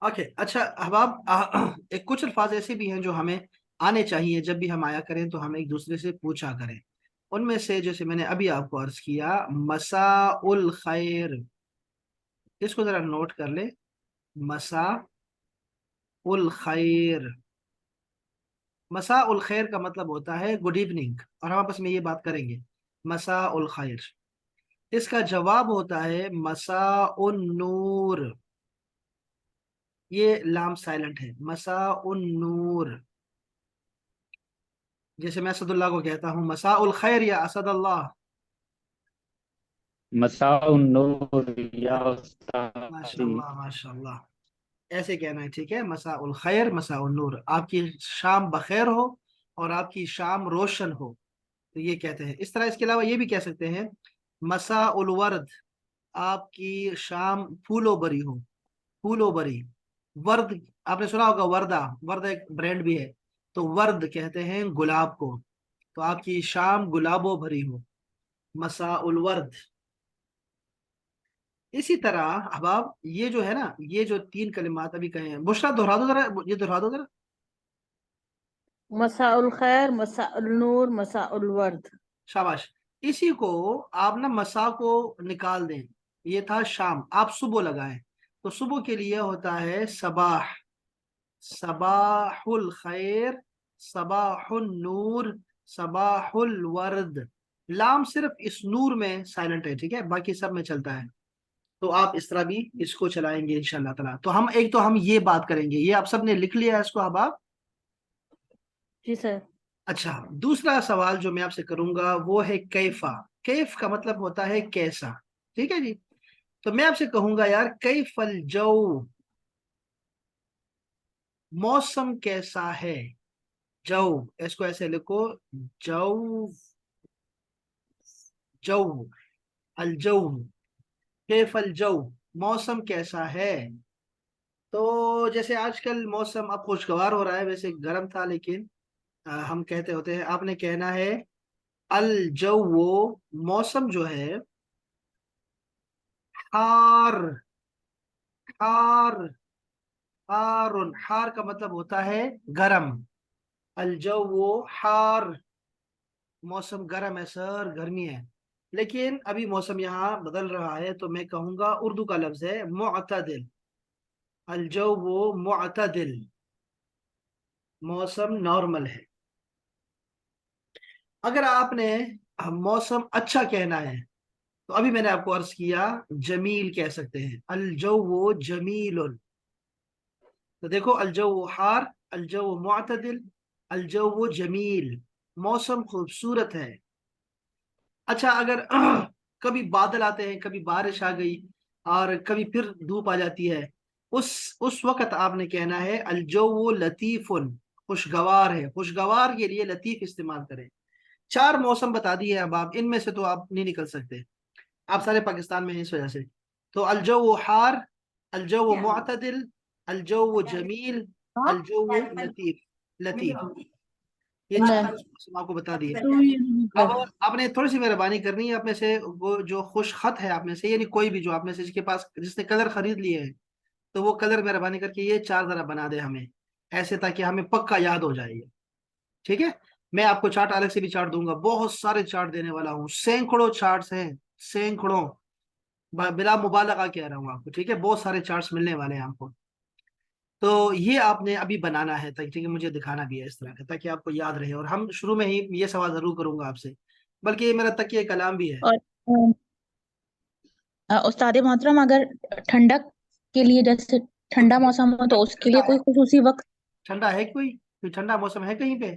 Okay اچھا احباب، ایک کچھ الفاظ ایسے بھی ہیں جو ہمیں آنے چاہیے، جب بھی ہم آیا کریں تو ہم ایک دوسرے سے پوچھا کریں۔ ان میں سے جیسے میں نے ابھی آپ کو عرض کیا، مساء الخیر، اس کو ذرا نوٹ کر لیں، مساء الخیر۔ مساء الخیر کا مطلب ہوتا ہے گڈ ایوننگ، اور ہم آپس میں یہ بات کریں گے، مساء الخیر۔ اس کا جواب ہوتا ہے مساء النور، یہ لام سائلنٹ ہے، مساء النور۔ جیسے میں اسد اللہ کو کہتا ہوں مساء الخیر یا اسد اللہ۔ مساء النور یا ماشاء استاذی۔ اللہ ماشاء اللہ، ایسے کہنا ہے، ٹھیک ہے؟ مساء الخیر مساء النور، آپ کی شام بخیر ہو اور آپ کی شام روشن ہو، تو یہ کہتے ہیں اس طرح۔ اس کے علاوہ یہ بھی کہہ سکتے ہیں مساء الورد، آپ کی شام پھولو بری ہو، پھولو بری۔ ورد آپ نے سنا ہوگا، وردہ، ورد ایک برانڈ بھی ہے، تو ورد کہتے ہیں گلاب کو، تو آپ کی شام گلابوں بھری ہو، مساء الورد۔ اسی طرح احباب یہ جو ہے نا، یہ جو تین کلمات ابھی کہے ہیں، بشرا دہرا دو ذرا، یہ دہرا دو ذرا۔ مساء الخیر، مساء النور، مساء الورد۔ شاباش۔ اسی کو آپ نا مساء کو نکال دیں، یہ تھا شام، آپ صبح لگائیں، تو صبح کے لیے ہوتا ہے صباح، صباح الخیر، صباح النور، صباح الورد۔ لام صرف اس نور میں سائلنٹ ہے، ٹھیک ہے، باقی سب میں چلتا ہے، تو آپ اس طرح بھی اس کو چلائیں گے انشاءاللہ تعالیٰ۔ تو ہم ایک تو ہم یہ بات کریں گے، یہ آپ سب نے لکھ لیا ہے اس کو احباب؟ جی سر۔ اچھا، دوسرا سوال جو میں آپ سے کروں گا وہ ہے کیفا۔ کیف کا مطلب ہوتا ہے کیسا، ٹھیک ہے جی؟ تو میں آپ سے کہوں گا یار کیف الجو، موسم کیسا ہے؟ جو، اس کو ایسے لکھو، جو، جو، الجو، کیف الجو، موسم کیسا ہے؟ تو جیسے آج کل موسم اب خوشگوار ہو رہا ہے، ویسے گرم تھا، لیکن ہم کہتے ہوتے ہیں، آپ نے کہنا ہے الجو، موسم جو ہے، حار، حار، حار، حار کا مطلب ہوتا ہے گرم، الجو حار، موسم گرم ہے سر، گرمی ہے۔ لیکن ابھی موسم یہاں بدل رہا ہے، تو میں کہوں گا اردو کا لفظ ہے معتدل، الجو معتدل، موسم نارمل ہے۔ اگر آپ نے موسم اچھا کہنا ہے، تو ابھی میں نے آپ کو عرض کیا جمیل کہہ سکتے ہیں، الجو جمیل۔ تو دیکھو، الجو حار، الجو معتدل، الجو جمیل، موسم خوبصورت ہے۔ اچھا، اگر کبھی بادل آتے ہیں، کبھی بارش آ گئی، اور کبھی پھر دھوپ آ جاتی ہے، اس وقت آپ نے کہنا ہے الجو لطیف، خوشگوار ہے، خوشگوار کے لیے لطیف استعمال کریں۔ چار موسم بتا دیے اب آپ، ان میں سے تو آپ نہیں نکل سکتے، آپ سارے پاکستان میں ہیں اس وجہ سے۔ تو الجو حار، الجو معتدل، الجو جمیل، الجو لطیف، لطیف، یہ چار موسم آپ کو بتا دیے۔ اب آپ نے تھوڑی سی مہربانی کرنی ہے، آپ میں سے وہ جو خوش خط ہے آپ میں سے، یعنی کوئی بھی جو آپ میں سے جس کے پاس، جس نے کلر خرید لیے ہیں، تو وہ کلر مہربانی کر کے یہ چار ذرا بنا دے ہمیں، ایسے تاکہ ہمیں پکا یاد ہو جائے یہ، ٹھیک ہے؟ میں آپ کو چارٹ الگ سے بھی چارٹ دوں گا، بہت سارے چارٹ دینے والا ہوں، سینکڑوں چارٹس ہیں، سینکڑوں، بلا مبالغہ کہہ رہا ہوں آپ کو، ٹھیک ہے؟ بہت سارے چارٹس ملنے والے ہیں آپ کو، تو یہ آپ نے ابھی بنانا ہے، ٹھیک ہے؟ مجھے دکھانا بھی ہے اس طرح کا، تاکہ آپ کو یاد رہے، اور ہم شروع میں ہی یہ سوال ضرور کروں گا آپ سے، بلکہ یہ میرا تکیہ کلام بھی ہے۔ اور استاد محترم، اگر ٹھنڈک کے لیے جیسے ٹھنڈا موسم ہو تو اس کے لیے کوئی خصوصی وقت؟ ٹھنڈا ہے کوئی ٹھنڈا موسم ہے کہیں پہ؟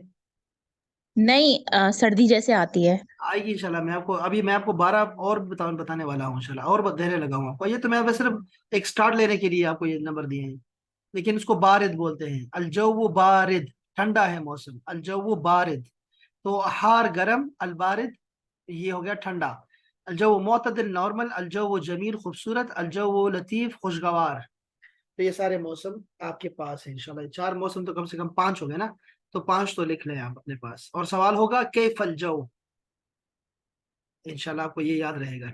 نہیں، سردی جیسے آتی ہے۔ آئے گی انشاءاللہ، میں آپ کو 12 اور بتانے والا ہوں انشاءاللہ، اور دینے لگا ہوں آپ کو، یہ تو میں صرف ایک سٹارٹ لینے کے لیے آپ کو یہ نمبر دیے ہیں، لیکن اس کو بارد بولتے ہیں، الجو بارد، ٹھنڈا ہے موسم، الجو بارد۔ تو حار گرم، البارد یہ ہو گیا ٹھنڈا، الجو معتدل نارمل، الجو جمیل خوبصورت، الجو لطیف خوشگوار۔ تو یہ سارے موسم آپ کے پاس ہیں انشاءاللہ، چار موسم تو کم سے کم 5 ہو گئے نا، تو 5 تو لکھ لیں آپ اپنے پاس، اور سوال ہوگا کیف الجو، انشاءاللہ آپ کو یہ یاد رہے گا۔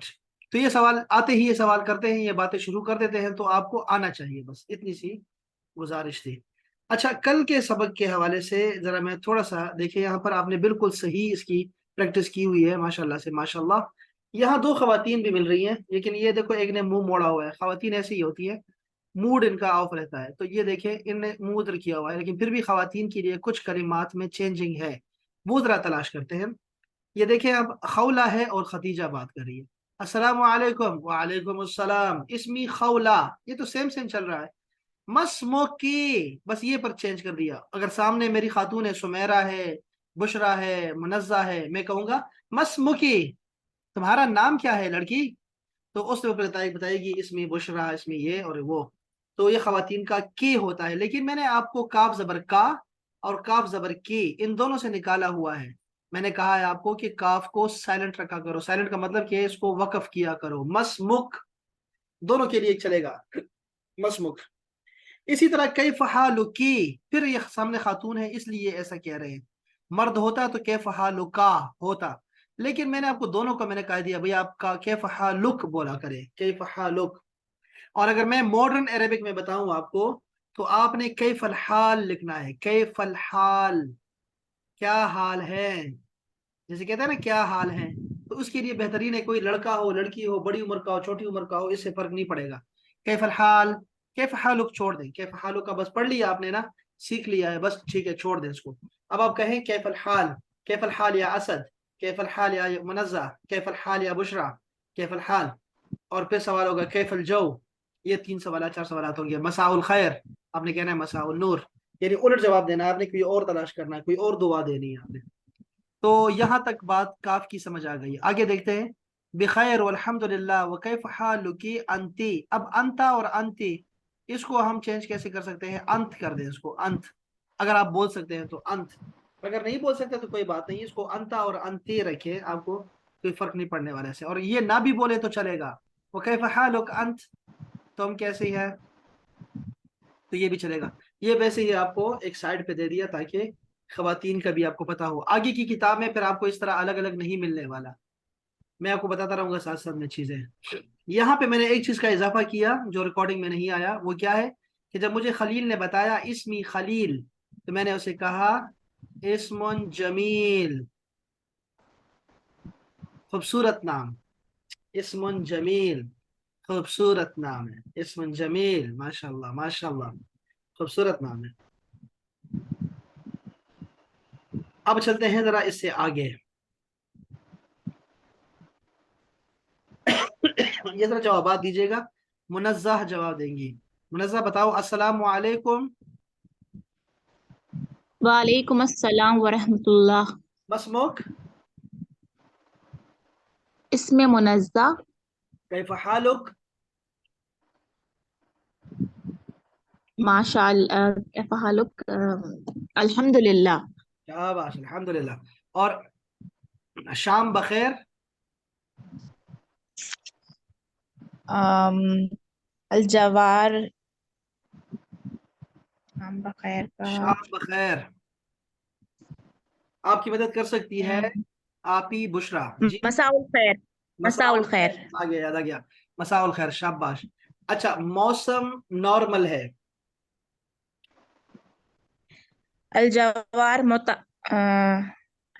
تو یہ سوال آتے ہی یہ سوال کرتے ہیں، یہ باتیں شروع کر دیتے ہیں، تو آپ کو آنا چاہیے، بس اتنی سی गुजारिश थी। अच्छा, कल के सबक के हवाले से जरा मैं थोड़ा सा, देखिए यहाँ पर आपने बिल्कुल सही इसकी प्रैक्टिस की हुई है माशाल्लाह से माशाल्लाह। यहाँ दो खवातीन भी मिल रही हैं, लेकिन ये देखो एक ने मुंह मोड़ा हुआ है, खवातीन ऐसी ही होती है, मूड इनका ऑफ रहता है। तो ये देखें इनने मुंह उधर किया हुआ है, लेकिन फिर भी खवातीन के लिए कुछ कलिमात में चेंजिंग है, वो जरा तलाश करते हैं। ये देखें अब खौला है और खतीजा बात कर रही है, अस्सलाम वालेकुम, वालेकुम अस्सलाम, इसमी खौला, ये तो सेम सेम चल रहा है। मस्मोकी, बस ये पर चेंज कर दिया। अगर सामने मेरी खातून है, सुमेरा है, बुशरा है, मुनज़्ज़ा है, मैं कहूंगा मस्मुकी, तुम्हारा नाम क्या है लड़की, तो उस पे बताएगी इसमें बुशरा, इसमें ये और वो। तो ये खवातीन का के होता है, लेकिन मैंने आपको काफ जबर का और काफ जबर के इन दोनों से निकाला हुआ है। मैंने कहा है आपको कि काफ को साइलेंट रखा करो, साइलेंट का मतलब कि इसको वक्फ किया करो, मसमुक दोनों के लिए चलेगा, मसमुक। इसी तरह कई फहालुकी, फिर ये सामने खातून है इसलिए ऐसा कह रहे हैं, मर्द होता तो कैफ हालुका होता, लेकिन मैंने आपको दोनों का मैंने कह दिया भाई आपका कैफ हालुक बोला करे, कैफ हालुक। और अगर मैं मॉडर्न अरेबिक में बताऊं आपको, तो आपने कैफल हाल लिखना है, कैफल हाल, क्या हाल है, जैसे कहते हैं ना क्या हाल है। तो उसके लिए बेहतरीन है कोई लड़का हो, लड़की हो, बड़ी उम्र का हो, छोटी उम्र का हो, इससे फर्क नहीं पड़ेगा। कैफल हाल, कैफ हालुक छोड़ दें, कैफ हालुक का बस पढ़ लिया आपने ना, सीख लिया है बस, ठीक है छोड़ दें इसको। अब आप कहें कैफल हाल, कैफल हाल या असद, कैफल हाल या मुनज़्ज़ा, कैफल हाल या बुशरा, कैफल हाल। और फिर सवाल होगा कैफल जो, ये तीन सवाल चार सवाल हो गया। मसाउल खैर, आपने कहना है मसाउल नूर, यानी उलट जवाब देना है आपने, कोई और तलाश करना है, कोई और दुआ देनी है आपने। तो यहां तक बात काफ की समझ आ गई, आगे देखते हैं। बिखैर वल्हम्दुलिल्लाह व कैफ हालुकी अंती, अब अंता और अंती इसको हम चेंज कैसे कर सकते हैं, अंत कर दें इसको, अंत। अगर आप बोल सकते हैं तो अंत, अगर नहीं बोल सकते तो कोई बात नहीं, इसको अंता और अंती रखें, आपको कोई फर्क नहीं पड़ने वाला से। और ये ना भी बोले तो चलेगा, वो कैफ हालुक अंत, तो हम कैसे हैं, तो ये भी चलेगा। ये वैसे ही आपको एक साइड पे दे दिया ताकि खवातीन का भी आपको पता हो। आगे की किताब में फिर आपको इस तरह अलग अलग नहीं मिलने वाला, मैं आपको बताता रहूंगा साथ साथ में चीजें। यहाँ पे मैंने एक चीज का इजाफा किया जो रिकॉर्डिंग में नहीं आया, वो क्या है कि जब मुझे खलील ने बताया इसमी खलील, तो मैंने उसे कहा इस्मुन जमील, खूबसूरत नाम, इस्मुन जमील, खूबसूरत नाम है, इस्मुन जमील, माशाल्लाह माशाल्लाह, खूबसूरत नाम है। अब चलते हैं जरा इससे आगे। ये जरा जवाब दीजिएगा, मुनज़्ज़ह जवाब देंगी। मुनज़्ज़ह बताओ अस्सलामु अलैकुम, वालेकुम अस्सलाम वरहमतुल्लाह। मसमुक, इसमें मुनज़्ज़ा, कैफ हालुक, माशाअल्लाह, फ़हालुक, अल्हम्दुलिल्लाह। शाबाश अल्हम्दुलिल्लाह। और शाम बखैर, अम, अलजवार, हम बखैर का, शाम बखैर, आपकी मदद कर सकती है आपी बुशरा जी। मसाउल खैर, मसाउल मसाउल खैर, खैर। आ गया, याद आ गया, मसाउल खैर, शाबाश। अच्छा, मौसम नॉर्मल है, अलजवार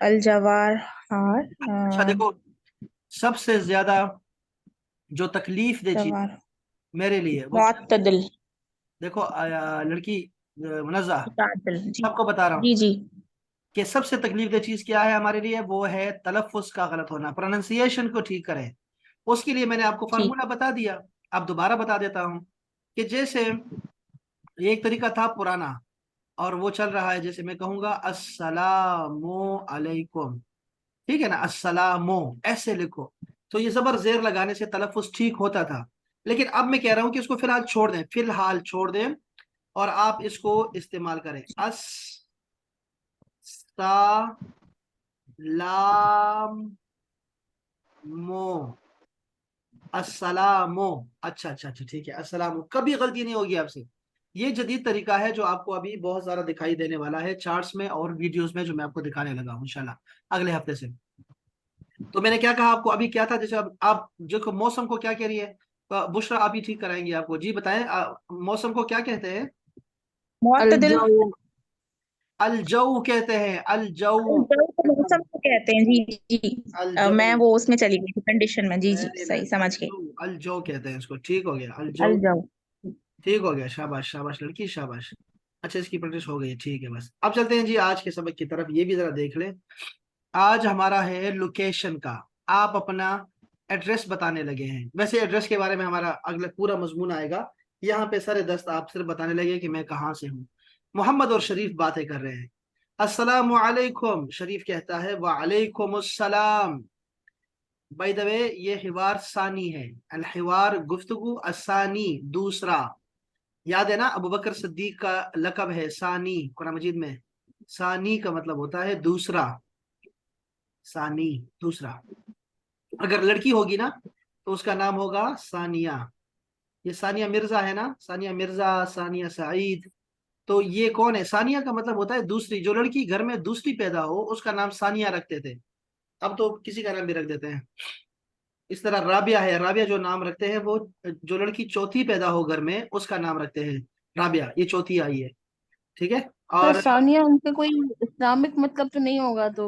अलजवार हार, अच्छा देखो, सबसे ज्यादा जो तकलीफ दे चीज जवार मेरे लिए वो क्या, मुअत्तदिल, देखो लड़की मुनज़्ज़ा, मुतादिल, जी सबको बता रहा हूँ जी जी। कि सबसे तकलीफ दे चीज क्या है हमारे लिए, वो है तलफ़ुज़ का गलत होना, प्रोनाउंसिएशन को ठीक करें। उसके लिए मैंने आपको ठीक। फार्मूला बता दिया, अब दोबारा बता देता हूँ कि जैसे ये एक तरीका था पुराना और वो चल रहा है, जैसे मैं कहूंगा अस्सलामु अलैकुम, ठीक है ना, अस्सलामो ऐसे लिखो, तो ये जबर जेर लगाने से तलफ़ुज़ ठीक होता था। लेकिन अब मैं कह रहा हूं कि इसको फिलहाल छोड़ दें, फिलहाल छोड़ दें, और आप इसको इस्तेमाल करें अस सा लाम मो, अस्सलामो, अच्छा अच्छा अच्छा ठीक है, अस्सलामो, कभी गलती नहीं होगी आपसे। ये जदीद तरीका है जो आपको अभी बहुत सारा दिखाई देने वाला है चार्ट्स में और वीडियोस में, जो मैं आपको दिखाने लगा हूं इंशाल्लाह अगले हफ्ते से। तो मैंने क्या कहा आपको अभी, क्या था, जैसे अब आप जो मौसम को क्या कह रही है, बुशरा आप ही ठीक कराएंगे आपको, जी बताएं, मौसम को क्या कहते हैं, मुअत्तदिल। अलजऊ, अलजऊ कहते हैं, अलजऊ। अलजऊ को मौसम को कहते हैं, जी जी। अलजऊ, मैं वो उसमें चली गई थी कंडीशन में, जी जी, वेरी सही नाइस, समझ गई। अलजऊ, अलजऊ कहते हैं इसको, ठीक हो गया, अलजऊ। अलजऊ। ठीक हो गया, शाबाश शाबाश लड़की, शाबाश। अच्छा, इसकी प्रैक्टिस हो गई है, ठीक है। बस अब चलते हैं जी आज के सबक की तरफ, ये भी जरा देख लें। आज हमारा है लोकेशन का। आप अपना एड्रेस बताने लगे हैं। वैसे एड्रेस के बारे में हमारा अगला पूरा मजमून आएगा। यहाँ पे सारे दस्त आप सिर्फ बताने लगे कि मैं कहाँ से हूँ। मोहम्मद और शरीफ बातें कर रहे हैं। अस्सलामु अलैकुम, शरीफ कहता है वालेकुम अस्सलाम। बाय द वे ये हिवार सानी है, अल हिवार गुफ्तगू, असानी दूसरा। याद है ना, अबू बकर सिद्दीक का लकब है सानी, कुरान मजीद में सानी का मतलब होता है दूसरा, सानी दूसरा। अगर लड़की होगी ना तो उसका नाम होगा सानिया। ये सानिया मिर्जा है ना, सानिया मिर्जा, सानिया सईद। तो ये कौन है? सानिया का मतलब होता है दूसरी। जो लड़की घर में दूसरी पैदा हो उसका नाम सानिया रखते थे। अब तो किसी का नाम भी रख देते हैं। इस तरह राबिया है, राबिया जो नाम रखते हैं वो जो लड़की चौथी पैदा हो घर में उसका नाम रखते हैं राबिया, ये चौथी आई है, ठीक है। तो और सानिया उनके कोई इस्लामिक मतलब तो नहीं होगा तो?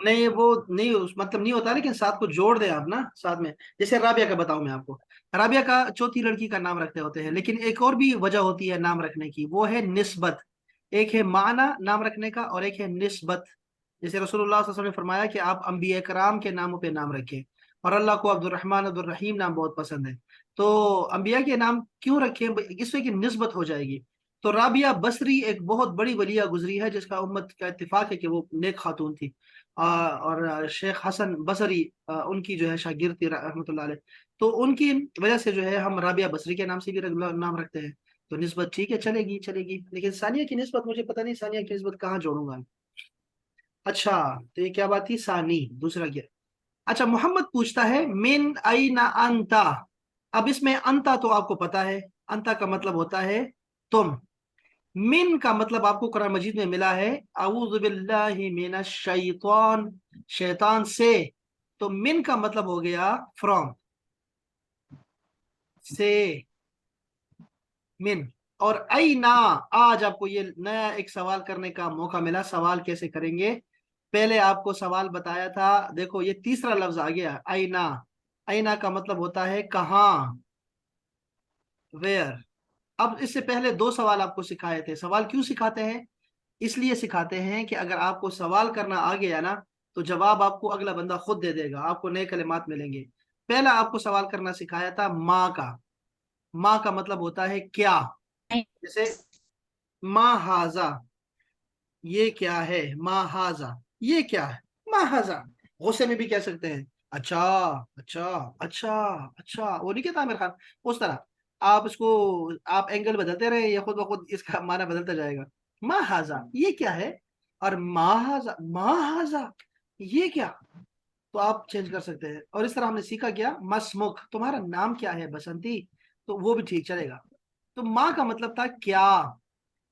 नहीं, वो नहीं, उस मतलब नहीं होता, लेकिन साथ को जोड़ दें आप ना साथ में। जैसे राबिया का बताऊं मैं आपको, राबिया का चौथी लड़की का नाम रखते होते हैं, लेकिन एक और भी वजह होती है नाम रखने की, वो है निस्बत। एक है माना नाम रखने का और एक है निस्बत। जैसे रसूलुल्लाह सल्लल्लाहु अलैहि वसल्लम ने फरमाया कि आप अंबिया कराम के नामों पे नाम रखें, और अल्लाह को अब्दुर्रहमान अब्दुर्रहीम नाम बहुत पसंद है। तो अंबिया के नाम क्यों रखें? इससे की निस्बत हो जाएगी। तो राबिया बसरी एक बहुत बड़ी वलिया गुजरी है, जिसका उम्मत का इत्तिफाक है कि वो नेक खातून थी। और शेख हसन बसरी उनकी जो है शागिर्द थी रहमतुल्लाह अलैह। तो उनकी वजह से जो है हम राबिया बसरी के नाम से भी नाम रखते हैं। तो निस्बत ठीक है, चलेगी चलेगी, लेकिन सानिया की निस्बत मुझे पता नहीं, सानिया की निस्बत कहाँ जोड़ूंगा। अच्छा, तो ये क्या बात थी, सानी दूसरा क्या? अच्छा, मोहम्मद पूछता है मिन अइना अंता। अब इसमें अंता तो आपको पता है, अंता का मतलब होता है तुम। मिन का मतलब आपको कुरान मजीद में मिला है अऊज़ु बिल्लाहि मिनश शैतान, शैतान से। तो मिन का मतलब हो गया फ्रॉम, से, मिन। और अइना, आज आपको ये नया एक सवाल करने का मौका मिला। सवाल कैसे करेंगे? पहले आपको सवाल बताया था, देखो ये तीसरा लफ्ज आ गया, आईना। आईना का मतलब होता है कहाँ, वेयर। अब इससे पहले दो सवाल आपको सिखाए थे। सवाल क्यों सिखाते हैं? इसलिए सिखाते हैं कि अगर आपको सवाल करना आ गया ना तो जवाब आपको अगला बंदा खुद दे देगा, आपको नए कलिमात मिलेंगे। पहला आपको सवाल करना सिखाया था माँ का। माँ का मतलब होता है क्या। जैसे माँ हाजा, ये क्या है, माँ हाजा, ये क्या है, माँ हाजा। गुस्से में भी कह सकते हैं, अच्छा, अच्छा, अच्छा, अच्छा, वो नहीं कहता आमिर खान, उस तरह। आप इसको, आप एंगल बदलते रहे, ये खुद ब खुद इसका माना बदलता जाएगा। माँ हाजा, ये क्या है। और माँ हाजा, माँ हाजा, ये क्या। तो आप चेंज कर सकते हैं। और इस तरह हमने सीखा क्या, मसमुख, तुम्हारा नाम क्या है बसंती, तो वो भी ठीक चलेगा। तो माँ का मतलब था क्या।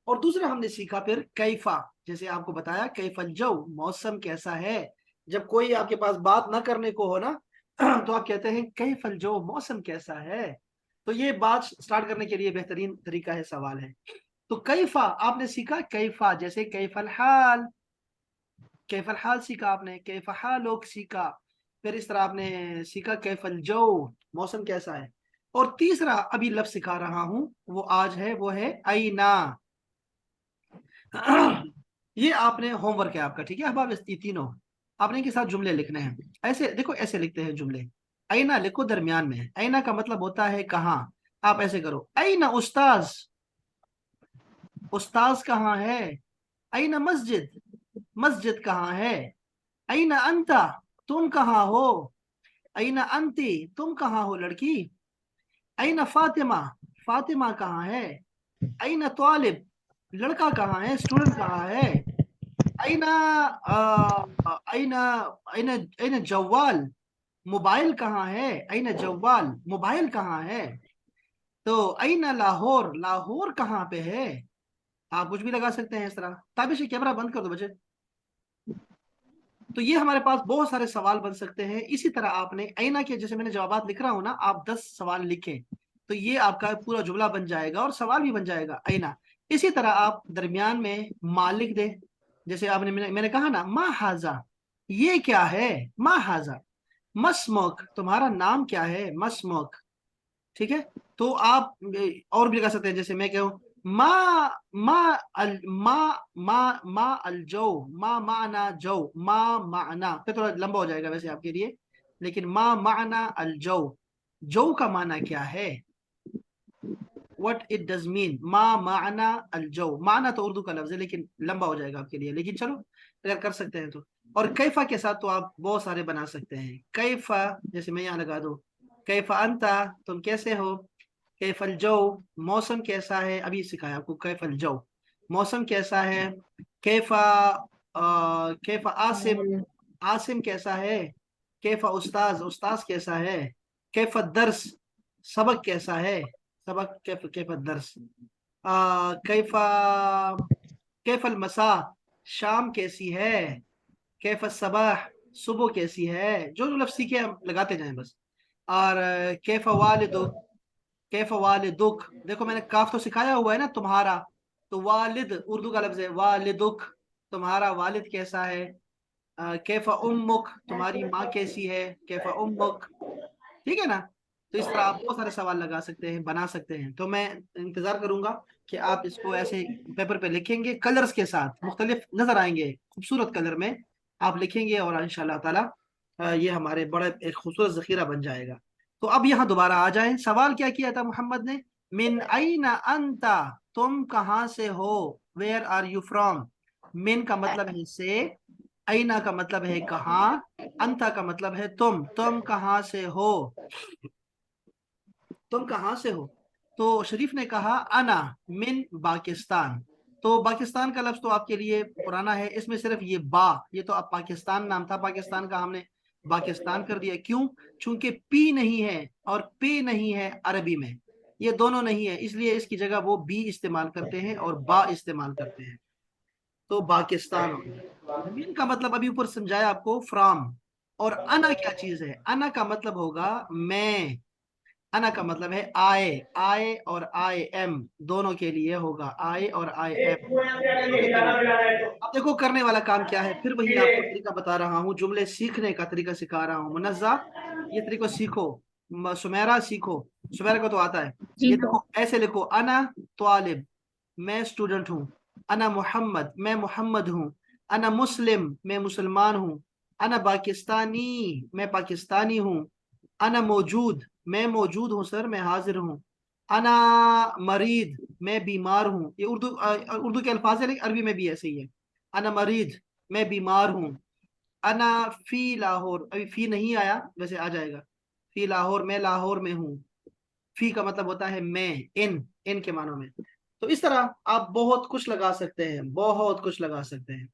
और दूसरा हमने सीखा फिर कैफा। जैसे आपको बताया कैफल जो, मौसम कैसा है। जब कोई आपके पास बात ना करने को हो ना तो आप कहते हैं कैफल जो, मौसम कैसा है। तो ये बात स्टार्ट करने के लिए बेहतरीन तरीका है, सवाल है। तो कैफा आपने सीखा, कैफा जैसे कैफल हाल, कैफल हाल सीखा आपने, कैफा हालोक सीखा। फिर इस तरह आपने सीखा कैफल जो, मौसम कैसा है। और तीसरा अभी लफ्ज सिखा रहा हूं, वो आज है, वो है आईना। ये आपने होमवर्क है आपका, ठीक है। अब आप ये तीनों आपने के साथ जुमले लिखने हैं। ऐसे देखो, ऐसे लिखते हैं जुमले। आईना लिखो दरमियान में, आईना का मतलब होता है कहाँ। आप ऐसे करो, आईना उस्ताज, उस्ताज कहाँ है। आईना मस्जिद, मस्जिद कहाँ है। आईना अंता, तुम कहाँ हो। आईना अंती, तुम कहाँ हो लड़की। आईना फातिमा, फातिमा कहाँ है। आईना तालिब, लड़का कहाँ है, स्टूडेंट कहाँ है। अइना अइना अइना अइना जवाल, मोबाइल कहाँ है। अइना जवाल, मोबाइल कहाँ है। तो अइना लाहौर, लाहौर कहाँ पे है। आप कुछ भी लगा सकते हैं इस तरह। ताबिश कैमरा बंद कर दो बच्चे। तो ये हमारे पास बहुत सारे सवाल बन सकते हैं। इसी तरह आपने अइना के, जैसे मैंने जवाब लिख रहा हूं ना, आप 10 सवाल लिखें तो ये आपका पूरा जुमला बन जाएगा और सवाल भी बन जाएगा। अइना, इसी तरह आप दरमियान में मा लिख दे, जैसे आपने मैंने कहा ना मा हाजा, ये क्या है, मा हाजा। मस्मोक, तुम्हारा नाम क्या है, मस्मोक। ठीक है, तो आप और भी लगा सकते हैं, जैसे मैं कहूँ मा मा अल मा मा मा अल जो, मा माना जो, मा माना, फिर थोड़ा लंबा हो जाएगा वैसे आपके लिए, लेकिन मा माना अल जो का माना क्या है, व्हाट इट डज मीन, मा माना अल जो, माना तो उर्दू का लफ्ज है लेकिन लंबा हो जाएगा आपके लिए, लेकिन चलो अगर कर सकते हैं तो। और कैफा के साथ तो आप बहुत सारे बना सकते हैं, कैफा, जैसे मैं यहाँ लगा दूँ कैफा अंता, तुम कैसे हो, कैफल जो, मौसम कैसा है, अभी सिखाया आपको कैफल जो, मौसम कैसा है, कैफा कैफा आसिम, आसिम कैसा है, कैफा उस्ताज, उस्ताज कैसा है, कैफा दर्स, सबक कैसा है, सबक कैफा दर्स, कैफा कैफल मसा, शाम कैसी है, कैफा सबाह, सुबह कैसी है, जो जो लफ्ज सीखे हम लगाते जाएं बस। और कैफा वालिदुक, कैफ वालिदुक, देखो मैंने काफ तो सिखाया हुआ है ना तुम्हारा, तो वालिद उर्दू का लफ्ज है, वालिदुक, तुम्हारा वालिद कैसा है, कैफा उम्मुक, तुम्हारी माँ कैसी है, कैफा उम्मुक। ठीक है ना, तो इस तरह आप बहुत सारे सवाल लगा सकते हैं, बना सकते हैं। तो मैं इंतजार करूंगा कि आप इसको ऐसे पेपर पे लिखेंगे, कलर्स के साथ मुख्तलिफ नजर आएंगे, खूबसूरत कलर में आप लिखेंगे, और इंशाल्लाह ताला ये हमारे बड़ा एक खूबसूरत जखीरा बन जाएगा। तो अब यहाँ दोबारा आ जाएं, सवाल क्या किया था मोहम्मद ने, मिन आइना अंता, तुम कहाँ से हो, वेयर आर यू फ्रॉम। मिन का मतलब है से, आइना का मतलब है कहाँ, अंता का मतलब है तुम कहाँ से हो, तुम कहाँ से हो। तो शरीफ ने कहा अना मिन पाकिस्तान, तो पाकिस्तान का लफ्ज तो आपके लिए पुराना है, इसमें सिर्फ ये बा, ये तो अब पाकिस्तान नाम था पाकिस्तान का, हमने पाकिस्तान कर दिया, क्यों, चूंकि पी नहीं है और पे नहीं है अरबी में, ये दोनों नहीं है, इसलिए इसकी जगह वो बी इस्तेमाल करते हैं और बा इस्तेमाल करते हैं, तो पाकिस्तान हो गया। मिन का मतलब अभी ऊपर समझाया आपको, फ्राम। और अना क्या चीज है, अना का मतलब होगा मैं, अना का मतलब है आए, आए और आई एम दोनों के लिए होगा, आए और आई एम दोनों के लिए। अब देखो करने वाला काम क्या है, फिर वही आपको तरीका बता रहा हूँ, जुमले सीखने का तरीका सिखा रहा हूँ। मुनज़्ज़ा, ये तरीका सीखो, सुमेरा सीखो, सुमेरा को तो आता है। जी ये सर। देखो ऐसे लिखो, अना तालिब, मैं स्टूडेंट हूँ, अना मोहम्मद, मैं मोहम्मद हूँ, अना मुस्लिम, मैं मुसलमान हूँ, अना पाकिस्तानी, मैं पाकिस्तानी हूँ, अना मौजूद, मैं मौजूद हूँ सर, मैं हाजिर हूँ, अना मरीद, मैं बीमार हूँ, ये उर्दू उर्दू के अल्फाज है, लेकिन अरबी में भी ऐसे ही है, अना मरीद, मैं बीमार हूँ, अना फी लाहौर, अभी फी नहीं आया, वैसे आ जाएगा, फी लाहौर, मैं लाहौर में हूँ, फी का मतलब होता है मैं, इन के मानों में। तो इस तरह आप बहुत कुछ लगा सकते हैं, बहुत कुछ लगा सकते हैं।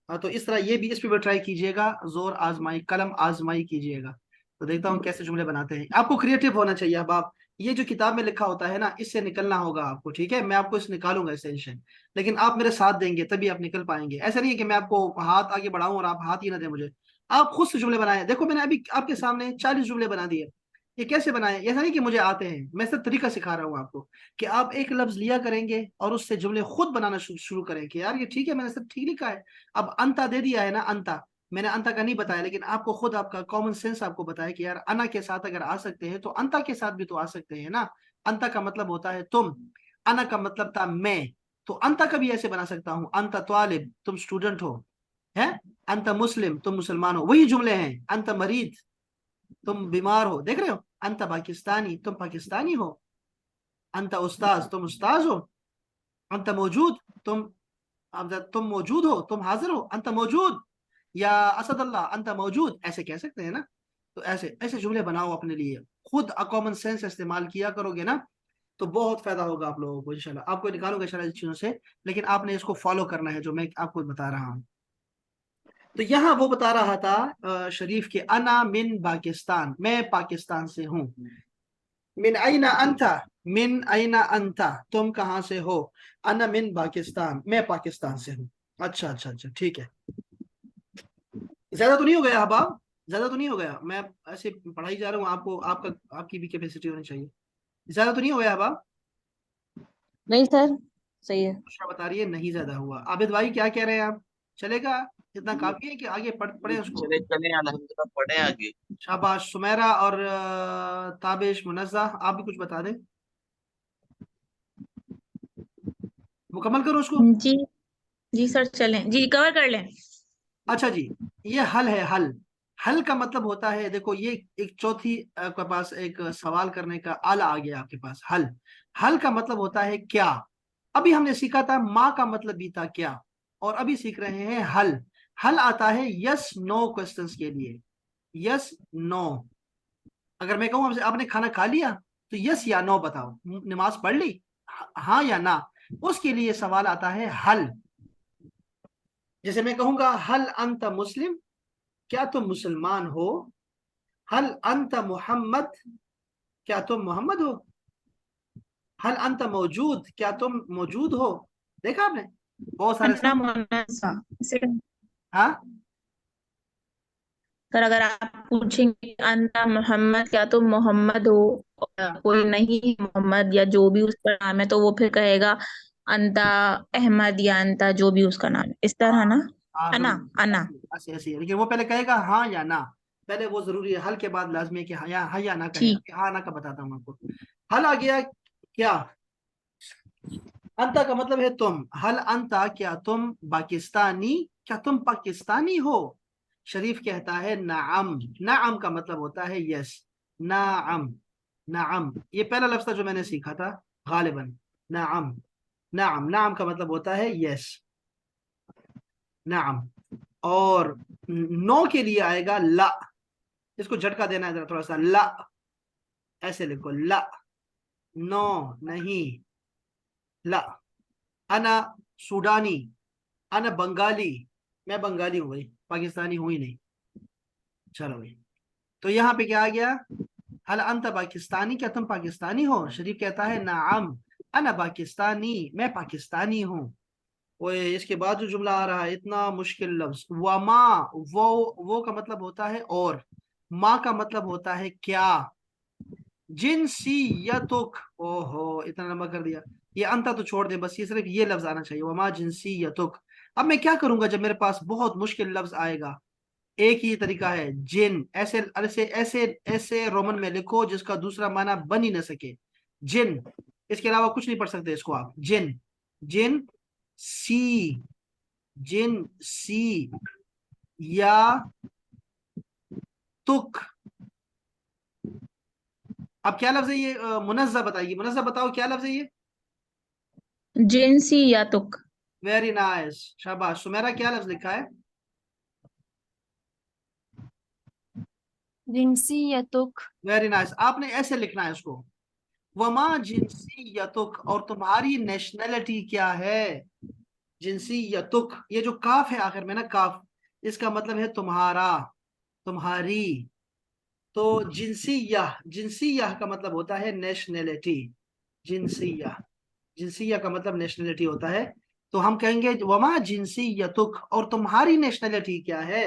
हाँ, तो इस तरह ये भी, इस पे भी ट्राई कीजिएगा, जोर आजमाई, कलम आजमाई कीजिएगा। तो देखता हूँ कैसे जुमले बनाते हैं, आपको क्रिएटिव होना चाहिए। अब आप ये जो किताब में लिखा होता है ना, इससे निकलना होगा आपको, ठीक है, मैं आपको इस निकालूंगा इस टेंशन, लेकिन आप मेरे साथ देंगे तभी आप निकल पाएंगे। ऐसा नहीं है कि मैं आपको हाथ आगे बढ़ाऊं और आप हाथ ही ना दें मुझे, आप खुद से जुमले बनाए। देखो मैंने अभी आपके सामने 40 जुमले बना दिए, ये कैसे बनाए, ऐसा नहीं कि मुझे आते हैं, मैं सिर्फ तरीका सिखा रहा हूँ आपको, कि आप एक लफ्ज लिया करेंगे और उससे जुमले खुद बनाना शुरू करें, कि यार ये ठीक है, मैंने सिर्फ ठीक लिखा है। अब अंता दे दिया है ना, अंता, मैंने अंता का नहीं बताया, लेकिन आपको खुद, आपका कॉमन सेंस आपको बताया कि यार अना के साथ अगर आ सकते हैं तो अंता के साथ भी तो आ सकते हैं ना। अंता का मतलब होता है तुम, अना का मतलब था मैं, तो अंता का भी ऐसे बना सकता हूँ, अंता तालिब, तुम स्टूडेंट हो, है, अंता मुस्लिम, तुम मुसलमान हो, वही जुमले हैं। अंता मरीद, तुम बीमार हो, देख रहे हो, अंता पाकिस्तानी, तुम पाकिस्तानी हो, अंता उस्ताज, तुम उस्ताज हो, अंता मौजूद, तुम, अब तुम मौजूद हो, तुम हाजिर हो, अंत मौजूद, या असद अल्लाह अंत मौजूद, ऐसे कह सकते हैं ना। तो ऐसे ऐसे जुमले बनाओ अपने लिए, खुद कॉमन सेंस इस्तेमाल किया करोगे ना, तो बहुत फायदा होगा आप लोगों को इंशाल्लाह। आपको निकालूंगा इंशाल्लाह इस चीजों से, लेकिन आपने इसको फॉलो करना है जो मैं आपको बता रहा हूँ। तो यहाँ वो बता रहा था शरीफ के, अना मिन पाकिस्तान, मैं पाकिस्तान से हूँ। मिन आइना अंता, मिन आइना अंता, तुम कहाँ से हो, अना मिन पाकिस्तान, मैं पाकिस्तान से हूँ। अच्छा अच्छा अच्छा, ठीक है, ज्यादा तो नहीं हो गया अहबाब, ज्यादा तो नहीं हो गया, मैं ऐसे पढ़ाई जा रहा हूँ, आपको आपका आपकी भी कैपेसिटी होनी चाहिए, ज्यादा तो नहीं हो गया अहबाब। नहीं सर। صحیح ہے. بشرا بتا رہی ہے نہیں زیادہ ہوا. عابد بھائی کیا کہہ رہے ہیں آپ؟ چلے گا اتنا کافی ہے کہ آگے پڑھیں اس کو؟ چلے چلیں الحمدللہ پڑھیں آگے. شاباش. سمیرہ اور تابش منزہ آپ بھی کچھ بتا دیں. مکمل کرو اس کو. جی جی سر چلیں جی کور کر لیں. اچھا جی، یہ حل ہے. حل، حل کا مطلب ہوتا ہے، دیکھو یہ ایک چوتھی آپ کے پاس ایک سوال کرنے کا آلہ آ گیا آپ کے پاس. حل، حل کا مطلب ہوتا ہے کیا. ابھی ہم نے سیکھا تھا ماں کا مطلب بھی تھا کیا، اور ابھی سیکھ رہے ہیں حل. حل آتا ہے یس نو کوشچنس کے لیے. یس نو. اگر میں کہوں آپ نے کھانا کھا لیا تو یس یا نو بتاؤ. نماز پڑھ لی، ہاں یا نہ. اس کے لیے سوال آتا ہے حل. جیسے میں کہوں گا حل انت مسلم، کیا تم مسلمان ہو. حل انت محمد، کیا تم محمد ہو. حل انت موجود، کیا تم موجود ہو. دیکھا آپ نے بہت سارے انا منزہ. ہاں سر اگر آپ پوچھیں گے انتا محمد کیا تم محمد ہو، اور کوئی نہیں محمد یا جو بھی اس کا نام ہے، تو وہ پھر کہے گا انتا احمد یا انتا جو بھی اس کا نام ہے. اس طرح نا. ہاں انا انا. ایسے ایسے، لیکن وہ پہلے کہے گا ہاں یا نہ. پہلے وہ ضروری ہے. حل کے بعد لازمی ہے کہ ہاں یا نہ کہے. ٹھیک. ہاں نہ کا بتاتا ہوں آپ کو. حل آ گیا کیا. انتا کا مطلب ہے تم. حل انتا، کیا تم پاکستانی، کیا تم پاکستانی ہو. شریف کہتا ہے نعم. نعم کا مطلب ہوتا ہے یس. نعم. نعم یہ پہلا لفظ تھا جو میں نے سیکھا تھا غالباً. نعم. نعم، نعم کا مطلب ہوتا ہے یس. نعم. اور نو کے لیے آئے گا لا. اس کو جھٹکا دینا ہے ذرا تھوڑا سا. لا ایسے لکھو. لا، نو نہیں. لا. انا سوڈانی، انا بنگالی، میں بنگالی ہوں بھائی، پاکستانی ہوں ہی نہیں. چلو بھائی، تو یہاں پہ کیا آ گیا. حل انت پاکستانی، کیا تم پاکستانی ہو. شریف کہتا ہے نعم انا پاکستانی، میں پاکستانی ہوں. اس کے بعد جو جملہ آ رہا ہے اتنا مشکل لفظ. وما، وہ کا مطلب ہوتا ہے اور. ما کا مطلب ہوتا ہے کیا. جنسیتک، او ہو اتنا لمبا کر دیا. یہ انتا تو چھوڑ دیں، بس یہ صرف یہ لفظ آنا چاہیے. وما جنسیتک. اب میں کیا کروں گا جب میرے پاس بہت مشکل لفظ آئے گا. ایک ہی طریقہ ہے جن. ایسے ایسے ایسے ایسے رومن میں لکھو جس کا دوسرا معنی بن ہی نہ سکے. جن، اس کے علاوہ کچھ نہیں پڑھ سکتے اس کو آپ. جن، جن سی، جن سی یا تک. اب کیا لفظ ہے یہ. منزہ بتائیے گی. منزہ بتاؤ کیا لفظ ہے یہ. جنسی یا تک. ویری نائس، شاباش. سمیرا کیا لفظ لکھا ہے. جنسیتک. Very nice. آپ نے ایسے لکھنا ہے اس کو. وما جنسیتک، اور تمہاری نیشنلٹی کیا ہے. جنسیتک، یہ جو کاف ہے آخر میں نا، کاف، اس کا مطلب ہے تمہارا، تمہاری. تو جنسیہ، جنسیہ کا مطلب ہوتا ہے نیشنلٹی. جنسیہ، جنسیہ کا مطلب نیشنلٹی ہوتا ہے. تو ہم کہیں گے وما جنسیتک، اور تمہاری نیشنلٹی کیا ہے.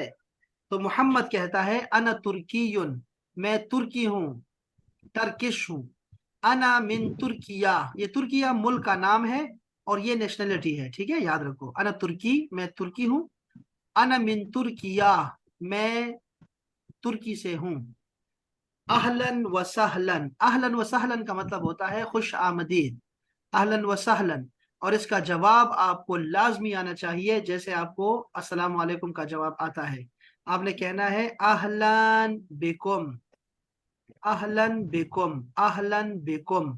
تو محمد کہتا ہے انا ترکیون، میں ترکی ہوں، ٹرکش ہوں. انا من ترکیہ، یہ ترکیہ ملک کا نام ہے اور یہ نیشنلٹی ہے. ٹھیک ہے، یاد رکھو. انا ترکی، میں ترکی ہوں. انا من ترکیہ، میں ترکی سے ہوں. اہلن و سہلن، اہلن و سہلن کا مطلب ہوتا ہے خوش آمدید. اہلن و سہلن. اور اس کا جواب آپ کو لازمی آنا چاہیے، جیسے آپ کو السلام علیکم کا جواب آتا ہے. آپ نے کہنا ہے اہلن بکم، اہلن بکم، اہلن بکم،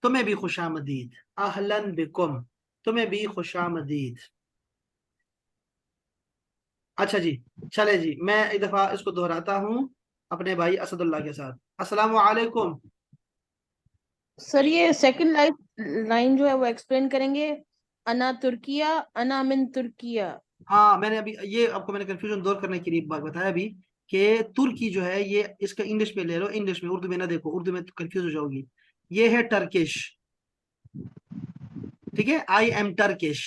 تمہیں بھی خوش آمدید. اہلن بکم، تمہیں بھی خوش آمدید. اچھا جی، چلے جی، میں ایک دفعہ اس کو دہراتا ہوں اپنے بھائی اسد اللہ کے ساتھ. السلام علیکم. سر یہ سیکنڈ لائن جو ہے وہ ایکسپلین کریں گے. انا ترکیہ، انا من ترکیہ. ہاں میں نے ابھی یہ آپ کو میں نے کنفیوژن دور کرنے کے لیے بات بتایا ابھی کہ ترکی جو ہے یہ اس کا انگلش میں لے لو. انگلش میں، اردو میں نہ دیکھو، اردو میں کنفیوز ہو جاؤ گی. یہ ہے ٹرکش. ٹھیک ہے، آئی ایم ٹرکش.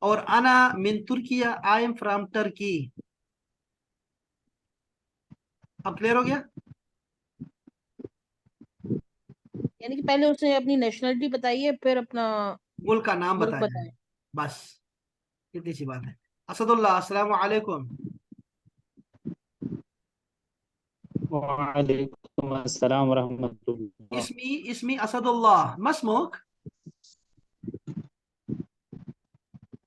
اور انا من ترکیہ، آئی ایم فرام ٹرکی. اب کلیئر ہو گیا. یعنی کہ پہلے اس نے اپنی نیشنلٹی بتائی ہے، پھر اپنا मुल्क का नाम मुल्क बताया है, बताएं। बस इतनी सी बात है। असदुल्लाह, अस्सलाम वालेकुम। वालेकुम अस्सलाम वरहमतुल्लाह। इसमी इसमी असदुल्लाह, मस्मुक?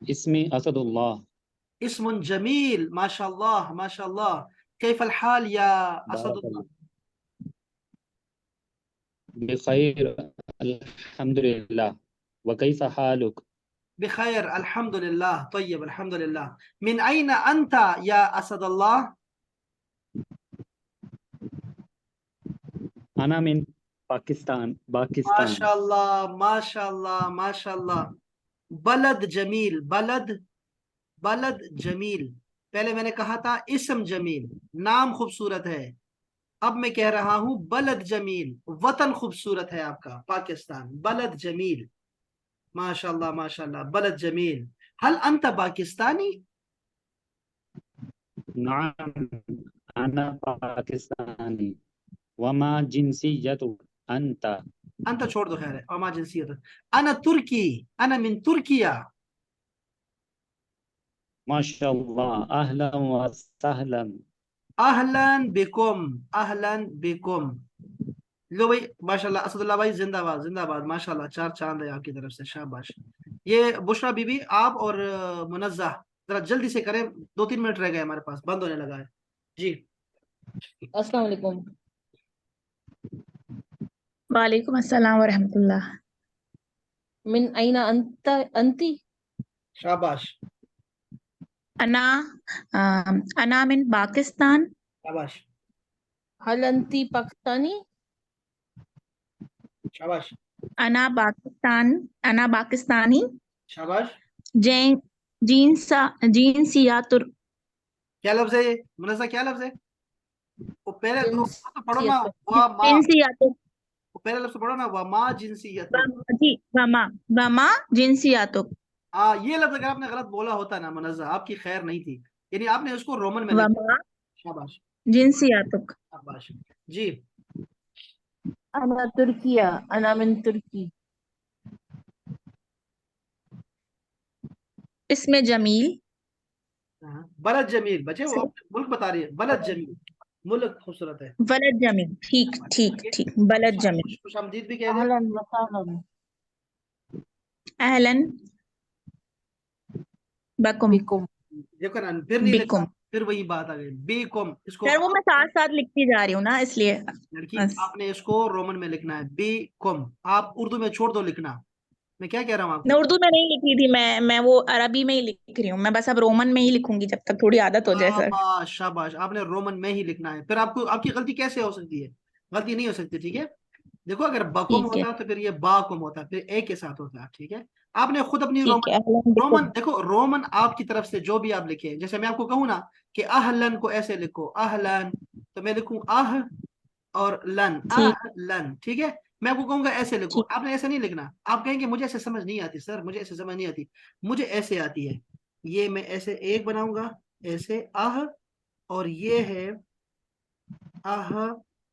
इसमी असदुल्लाह। इसमुन जमील, माशाल्लाह माशाल्लाह। कैफल हाल या असदुल्लाह? बारकल्लाह। बिखैर अल्हम्दुलिल्लाह। व कैफ़ हालुक? बिखैर अल्हम्दुलिल्लाह, तय्यब अल्हम्दुलिल्लाह। मिन ऐना अंता या असदुल्लाह? अना मिन पाकिस्तान, पाकिस्तान। माशाल्लाह माशाल्लाह माशाल्लाह। बलद जमील, बलद, बलद जमील। पहले मैंने कहा था इस्म जमील, नाम खूबसूरत है। अब मैं कह रहा हूं बलद जमील, वतन खूबसूरत है आपका पाकिस्तान, बलद जमील। माशाल्लाह माशाल्लाह, बलद जमील। हल अंत पाकिस्तानी? नअम, अना पाकिस्तानी। वमा जिनसियतुक अंता? अंत छोड़ दो, खैर है, अमा जिनसियत। अना तुर्की, अना मिन तुर्किया। माशाअल्लाह, अहलन व सहलन। अहलन बिकुम, अहलन बिकुम। लो भाई, माशाल्लाह असदुल्ला भाई, जिंदाबाद जिंदाबाद, माशाल्लाह, चार चांद है आपकी तरफ से, शाबाश। ये बुशरा बीबी, आप और मुनज्जा, जरा जल्दी से करें, 2-3 मिनट रह गए हमारे पास, बंद होने लगा है जी। अस्सलाम वालेकुम। वालेकुम अस्सलाम वरहमतुल्लाह। मिन ऐना अंत अंती? शाबाश अना अना मिन पाकिस्तान। शाबाश हल अंती पाकिस्तानी? शाबाश अना पाकिस्तान, अना पाकिस्तानी। शाबाश। जैन जींसिया तुर्क। क्या लफ्ज है ये मुनज्जा, क्या लफ्ज है? वो पहले तो पढ़ो ना, जिनसियत। वा मा, जिंसिया तुर्क। वो पहले लफ्ज पढ़ो ना, वा मा जिनसियतुक। वमा जी, वमा, वमा जिंसिया तुर्क। हाँ, ये लफ्ज अगर आपने गलत बोला होता ना मुनज्जा, आपकी खैर नहीं थी, यानी आपने उसको रोमन में लिखा। वमा शाबाश जिंसिया तुर्क। शाबाश जी। अना तुर्किया, अना मिन तुर्की। इसमें जमील। हाँ, बलद जमील बचे, वो आप मुल्क बता रही है, बलद जमील, मुल्क खूबसूरत है। बलद जमील, ठीक ठीक आगे, ठीक, बलद जमील। खुशामदीद भी कह दे। अहलन व सहलन अहलन बकुम, बिकुम। देखो ना, फिर नहीं लिखा, बिकुम। फिर वही बात आ गई, बेकुम। इसको सर वो मैं साथ साथ लिखती जा रही हूँ ना, इसलिए लड़की, बस। आपने इसको रोमन में लिखना है, बेकुम। आप उर्दू में छोड़ दो लिखना, मैं क्या कह रहा हूँ मैं आपको। उर्दू में नहीं लिख रही थी, मैं वो अरबी में ही लिख रही हूँ। मैं बस अब रोमन में ही लिखूंगी जब तक थोड़ी आदत हो जाए सर। शाबाश शाबाश, आपने रोमन में ही लिखना है, फिर आपको, आपकी गलती कैसे हो सकती है? गलती नहीं हो सकती, ठीक है। देखो, अगर बकुम ठीक है, होता तो फिर ये बाकुम होता, फिर ए के साथ होता, ठीक है। आपने खुद अपनी ठीक रोमन, है। अहलन रोमन बिकुम। देखो, रोमन आपकी तरफ से जो भी आप लिखे, जैसे मैं आपको कहूँ ना कि अहलन को ऐसे लिखो, अहलन, तो मैं लिखूं अह और लन, ठीक, लन, ठीक है। मैं आपको कहूंगा ऐसे लिखो, ठीक। आपने ऐसे नहीं लिखना। आप कहेंगे मुझे ऐसे समझ नहीं आती सर, मुझे ऐसे समझ नहीं आती, मुझे ऐसे आती है। ये मैं ऐसे एक बनाऊंगा, ऐसे आह, और ये है आह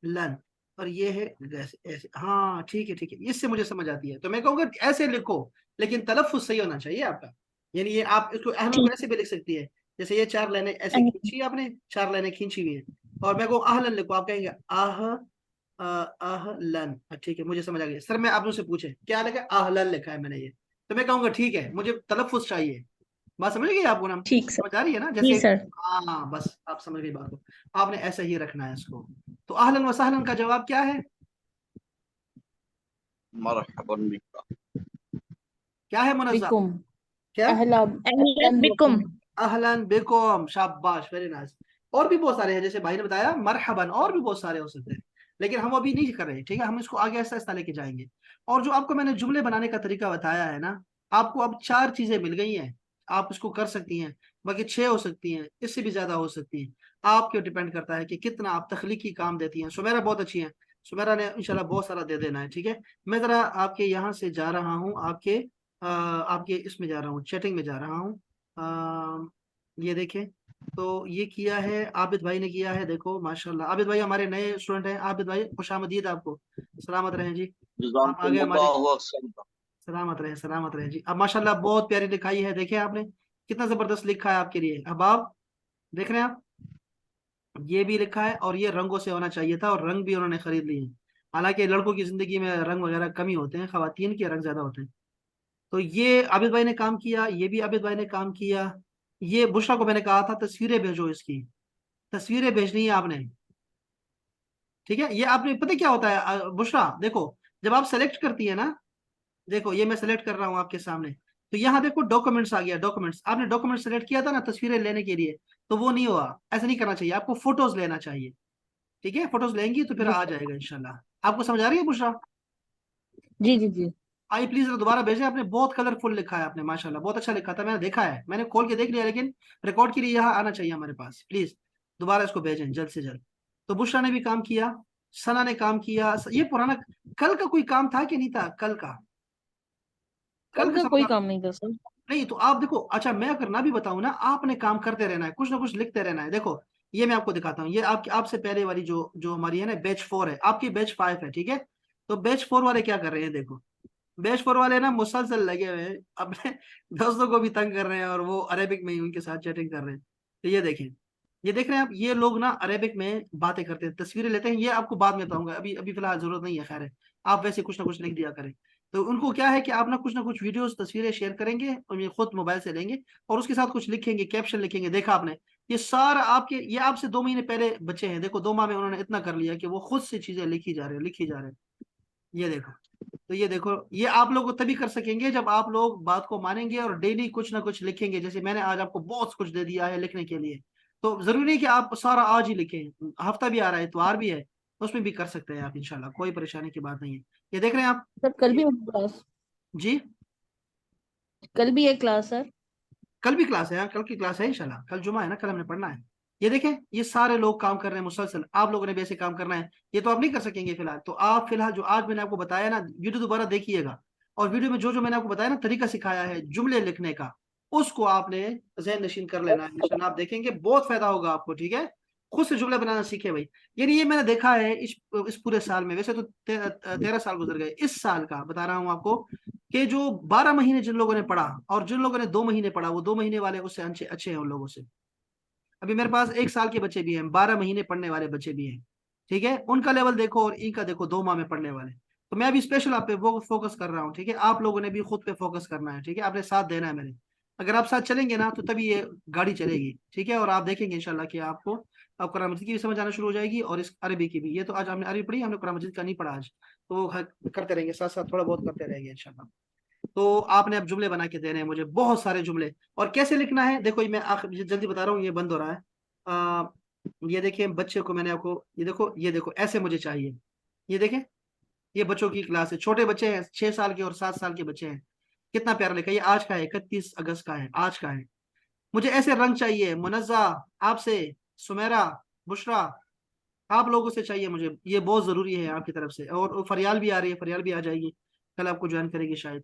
लन, और ये है ऐसे ऐसे, हाँ ठीक है ठीक है, इससे मुझे समझ आती है, तो मैं कहूंगा ऐसे लिखो, लेकिन तलफ्फुज सही होना चाहिए आपका। यानी ये आप इसको अहलन को ठीक। ऐसे भी लिख सकती है, जैसे ये 4 लाइनें ऐसे अहलन, खींची आपने, 4 लाइनें खींची हुई है, और मैं कहूँ आहलन लिखो, आप कहेंगे आह आहलन। ठीक है, मुझे समझ आ गया सर। मैं आपसे पूछे क्या लिखा है, आहलन लिखा है मैंने ये, तो मैं कहूंगा ठीक है, मुझे तलफ्फुज चाहिए। बात समझ गई आपको ना, ठीक सर। समझ आ रही है ना, जी जैसे, सर। हाँ बस आप समझ गई बात को। आपने ऐसे ही रखना है इसको। तो अहलन व सहलन का जवाब क्या है? मरहबन बिका। क्या है मुनज़्ज़ा? बिकुम। क्या? अहला अहलन अहलन बिकुम। बिकुम। अहलन बिकुम, शाबाश, वेरी नाइस। और भी बहुत सारे हैं, जैसे भाई ने बताया मरहबन, और भी बहुत सारे हो सकते हैं, लेकिन हम अभी नहीं कर रहे, ठीक है। हम इसको आगे ऐसा ऐसा लेके जाएंगे। और जो आपको मैंने जुमले बनाने का तरीका बताया है ना, आपको अब 4 चीजें मिल गई हैं, आप इसको कर सकती हैं। बाकी 6 हो सकती हैं, इससे भी ज्यादा हो सकती हैं। आपके डिपेंड करता है कि कितना आप तख्लीकी काम देती हैं। सुमेरा बहुत अच्छी है, सुमेरा ने इंशाल्लाह बहुत सारा दे देना है, ठीक है। मैं जरा आपके यहाँ से जा रहा हूँ, आपके इसमें जा रहा हूँ, चैटिंग में जा रहा हूँ। ये देखें, तो ये किया है आबिद भाई ने किया है, देखो माशाल्लाह। आबिद भाई हमारे नए स्टूडेंट हैं। आबिद भाई खुशामदीद, आपको सलामत रहें जी, आप आ गए हमारे। जज़ाकुमुल्लाहु अहसन। सलामत रहे, सलामत रहे जी। अब माशाल्लाह बहुत प्यारी लिखाई है, देखे आपने कितना जबरदस्त लिखा है आपके लिए। अब आप देख रहे हैं आप, ये भी लिखा है और ये रंगों से होना चाहिए था, और रंग भी उन्होंने खरीद लिए हैं। हालांकि लड़कों की जिंदगी में रंग वगैरह कम ही होते हैं, खवातीन के रंग ज्यादा होते हैं। तो ये आबिद भाई ने काम किया, ये भी आबिद भाई ने काम किया। ये बुशरा को मैंने कहा था तस्वीरें भेजो, इसकी तस्वीरें भेजनी है आपने, ठीक है। ये आपने पता क्या होता है बुशरा, देखो जब आप सेलेक्ट करती है ना, देखो ये मैं सेलेक्ट कर रहा हूँ आपके सामने, तो यहाँ देखो डॉक्यूमेंट्स आ गया, डॉक्यूमेंट्स आपने डॉक्यूमेंट सेलेक्ट किया था ना तस्वीरें लेने के लिए, तो वो नहीं हुआ, ऐसा नहीं करना चाहिए, आपको फोटोज लेना चाहिए, ठीक है। फोटोज लेंगी तो फिर जी आ जाएगा इंशाल्लाह। आपको समझ आ रही है बुशरा? जी जी जी। आइए प्लीज दोबारा भेजें, आपने बहुत कलरफुल लिखा है आपने, माशाल्लाह बहुत अच्छा लिखा था, मैंने देखा है, मैंने खोल के देख लिया, लेकिन रिकॉर्ड के लिए यहाँ आना चाहिए हमारे पास। प्लीज दोबारा इसको भेजें जल्द से जल्द। तो बुशरा ने भी काम किया, सना ने काम किया। ये पुराना कल का कोई काम था कि नहीं था? कल का, कल कल का का सब कोई काम काम नहीं था सर। नहीं। तो आप देखो, अच्छा मैं अगर ना भी बताऊं ना, आपने काम करते रहना है, कुछ ना कुछ लिखते रहना है। देखो ये मैं आपको दिखाता हूँ, ये आपकी आपसे पहले वाली जो जो हमारी है ना बैच 4 है, आपकी बैच 5 है, ठीक है। तो बैच 4 वाले क्या कर रहे हैं, देखो बैच 4 वाले ना मुसलसल लगे हुए हैं अपने दोस्तों को भी तंग कर रहे हैं, और वो अरेबिक में ही उनके साथ चैटिंग कर रहे हैं। तो ये देखें, ये देख रहे हैं आप, ये लोग ना अरेबिक में बातें करते हैं, तस्वीरें लेते हैं। ये आपको बाद में बताऊंगा, अभी अभी फिलहाल जरूरत नहीं है, खैर है। आप वैसे कुछ ना कुछ लिख दिया करें। तो उनको क्या है कि आप ना कुछ वीडियोस तस्वीरें शेयर करेंगे, और ये खुद मोबाइल से लेंगे, और उसके साथ कुछ लिखेंगे, कैप्शन लिखेंगे। देखा आपने, ये सारा आपके, ये आपसे 2 महीने पहले बच्चे हैं, देखो 2 माह में उन्होंने इतना कर लिया कि वो खुद से चीजें लिखी जा रहे हैं, लिखी जा रहे हैं। ये देखो, तो ये देखो, ये आप लोग तभी कर सकेंगे जब आप लोग बात को मानेंगे और डेली कुछ ना कुछ लिखेंगे। जैसे मैंने आज आपको बहुत कुछ दे दिया है लिखने के लिए, तो जरूरी नहीं कि आप सारा आज ही लिखें, हफ्ता भी आ रहा है, इतवार भी है, तो उसमें भी कर सकते हैं आप इंशाल्लाह, कोई परेशानी की बात नहीं है। ये देख रहे हैं आप, सर कल भी ये, है क्लास? जी कल भी है क्लास सर? कल भी क्लास है, हाँ कल की क्लास है इंशाल्लाह, कल जुमा है ना, कल हमने पढ़ना है। ये देखें, ये सारे लोग काम कर रहे हैं मुसलसल, आप लोगों ने भी ऐसे काम करना है। ये तो आप नहीं कर सकेंगे फिलहाल, तो आप फिलहाल जो आज मैंने आपको बताया ना, वीडियो दोबारा देखिएगा, और वीडियो में जो जो मैंने आपको बताया ना तरीका सिखाया है जुमले लिखने का, उसको आपने ज़हन नशीन कर लेना है इंशाल्लाह। आप देखेंगे बहुत फायदा होगा आपको, ठीक है। खुद से जुमले बनाना सीखे भाई। यानी ये मैंने देखा है इस पूरे साल में, वैसे तो 13 साल गुजर गए, इस साल का बता रहा हूँ आपको, कि जो 12 महीने जिन लोगों ने पढ़ा, और जिन लोगों ने 2 महीने पढ़ा, वो 2 महीने वाले उससे अच्छे अच्छे हैं उन लोगों से। अभी मेरे पास 1 साल के बच्चे भी हैं, 12 महीने पढ़ने वाले बच्चे भी हैं, ठीक है। उनका लेवल देखो और इनका देखो, 2 माह में पढ़ने वाले। तो मैं अभी स्पेशल आप पे वो फोकस कर रहा हूँ, ठीक है। आप लोगों ने भी खुद पे फोकस करना है, ठीक है, आपने साथ देना है मेरे। अगर आप साथ चलेंगे ना, तो तभी ये गाड़ी चलेगी, ठीक है। और आप देखेंगे इंशाल्लाह कि आपको अब कुरान मजीद की भी समझ आना शुरू हो जाएगी, और इस अरबी की भी। ये तो आज हमने अरबी पढ़ी, हमने कुरान मजीद का नहीं पढ़ा आज, तो वो करते रहेंगे साथ साथ, थोड़ा बहुत करते रहेंगे इंशाल्लाह। तो आपने अब जुमले बना के देने हैं मुझे, बहुत सारे जुमले। और कैसे लिखना है देखो, ये मैं आखिर जल्दी बता रहा हूँ, ये बंद हो रहा है। ये देखिए बच्चे को मैंने आपको, ये देखो ऐसे मुझे चाहिए। ये देखें, ये बच्चों की क्लास है, छोटे बच्चे हैं, 6 साल के और 7 साल के बच्चे हैं। कितना प्यारा लिखा है। ये आज का है, 31 अगस्त का है, आज का है। मुझे ऐसे रंग चाहिए, मुनज़्ज़ा आपसे, सुमेरा, बुशरा, आप लोगों से चाहिए मुझे, ये बहुत जरूरी है आपकी तरफ से। और फरियाल भी आ रही है, फरियाल भी आ जाएगी, कल आपको ज्वाइन करेगी शायद।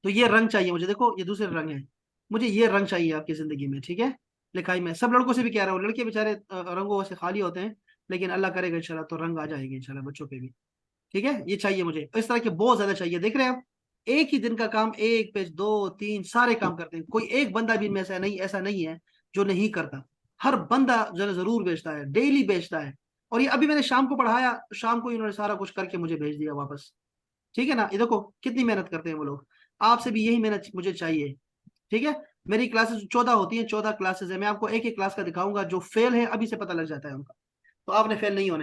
तो ये रंग चाहिए मुझे, देखो ये दूसरे रंग है, मुझे ये रंग चाहिए आपकी जिंदगी में, ठीक है। लिखाई में सब लड़कों से भी कह रहा हूँ, लड़के बेचारे रंगों से खाली होते हैं, लेकिन अल्लाह करेगा इंशाल्लाह तो रंग आ जाएंगे इंशाल्लाह बच्चों पे भी, ठीक है। ये चाहिए मुझे, इस तरह के बहुत ज्यादा चाहिए। देख रहे हैं आप, एक ही दिन का काम, एक पेज, 2 3 सारे काम करते हैं, कोई एक बंदा भी इनमें ऐसा नहीं है जो नहीं करता। हर बंदा जरूर बेचता है, डेली बेचता है। और ये अभी मैंने शाम को पढ़ाया, शाम को इन्होंने सारा कुछ करके मुझे भेज दिया वापस, ठीक है ना। ये देखो कितनी मेहनत करते हैं वो लोग, आपसे भी यही मेहनत मुझे चाहिए, ठीक है। मेरी क्लासेस 14 होती हैं, 14 क्लासेस है, मैं आपको एक एक क्लास का दिखाऊंगा, जो फेल है अभी से पता लग जाता है उनका, तो आपने फेल नहीं होना।